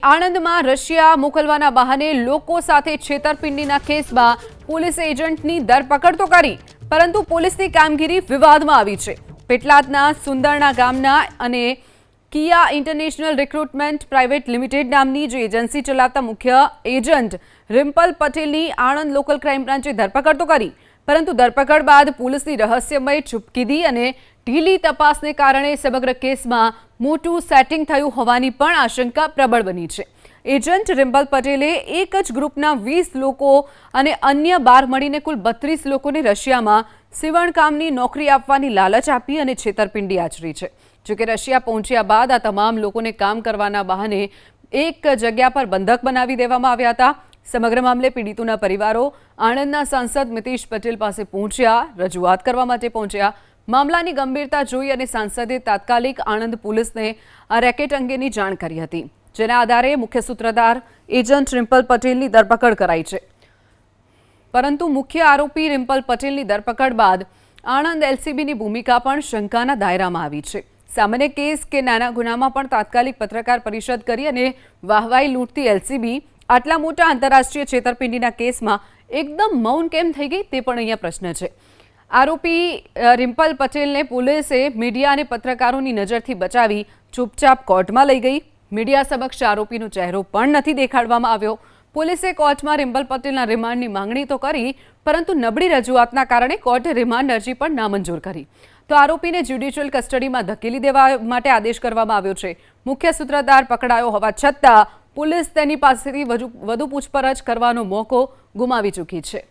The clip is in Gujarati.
આણંદમાં રશિયા મોકલવાના બહાને લોકો સાથે છેતરપિંડીના કેસમાં પોલીસે એજન્ટની ધરપકડ તો કરી, પરંતુ પોલીસની કામગીરી વિવાદમાં આવી છે। પેટલાદના સુંદરણા ગામના અને કિયા ઇન્ટરનેશનલ રિક્રુટમેન્ટ પ્રાઇવેટ લિમિટેડ નામની જે એજન્સી ચલાવતા મુખ્ય એજન્ટ રિમ્પલ પટેલની આણંદ લોકલ ક્રાઇમ બ્રાન્ચે ધરપકડ તો કરી, પરંતુ ધરપકડ બાદ પોલીસની રહસ્યમય ચૂપકીદી અને ઢીલી તપાસને કારણે સમગ્ર કેસમાં મોટું સેટિંગ થયું હોવાની પણ આશંકા પ્રબળ બની છે। એજન્ટ રિમ્પલ પટેલે એક જ ગ્રુપના 20 લોકો અને અન્ય 12 મળીને કુલ 32 લોકોને રશિયામાં સીવણકામની નોકરી આપવાની લાલચ આપી અને છેતરપિંડી આચરી છે। જોકે રશિયા પહોંચ્યા બાદ આ તમામ લોકોને કામ કરવાના બહાને એક જગ્યા પર બંધક બનાવી દેવામાં આવ્યા હતા। સમગ્ર મામલે પીડિતોના પરિવારો આણંદના સાંસદ મિતેશ પટેલ પાસે પહોંચ્યા, રજૂઆત કરવા માટે પહોંચ્યા। મામલાની ગંભીરતા જોઈ અને સાંસદે તાત્કાલિક આણંદ પોલીસને આ રેકેટ અંગેની જાણ કરી હતી, જેના આધારે મુખ્ય સૂત્રધાર એજન્ટ રિમ્પલ પટેલની ધરપકડ કરાઈ છે। પરંતુ મુખ્ય આરોપી રિમ્પલ પટેલની ધરપકડ બાદ આણંદ એલસીબીની ભૂમિકા પણ શંકાના દાયરામાં આવી છે। સામાન્ય કેસ કે નાના ગુનામાં પણ તાત્કાલિક પત્રકાર પરિષદ કરી અને વાહવાઈ લૂંટતી એલસીબી આટલા મોટા આંતરરાષ્ટ્રીય છેતરપિંડીના કેસમાં એકદમ મૌન કેમ થઈ ગઈ તે પણ અહીંયા પ્રશ્ન છે। આરોપી રિમ્પલ પટેલને પોલીસે મીડિયા અને પત્રકારોની નજરથી બચાવી ચૂપચાપ કોર્ટમાં લઈ ગઈ। મીડિયા સમક્ષ આરોપીનો ચહેરો પણ નથી દેખાડવામાં આવ્યો। પોલીસે કોર્ટમાં રિમ્પલ પટેલના રિમાન્ડની માંગણી તો કરી, પરંતુ નબળી રજૂઆતના કારણે કોર્ટે રિમાન્ડ અરજી પણ નામંજૂર કરી। તો આરોપીને જ્યુડિશિયલ કસ્ટડીમાં ધકેલી દેવા માટે આદેશ કરવામાં આવ્યો છે। મુખ્ય સૂત્રધાર પકડાયો હોવા છતાં પોલીસ તેની પાસેથી વધુ પૂછપરછ કરવાનો મોકો ગુમાવી ચૂકી છે।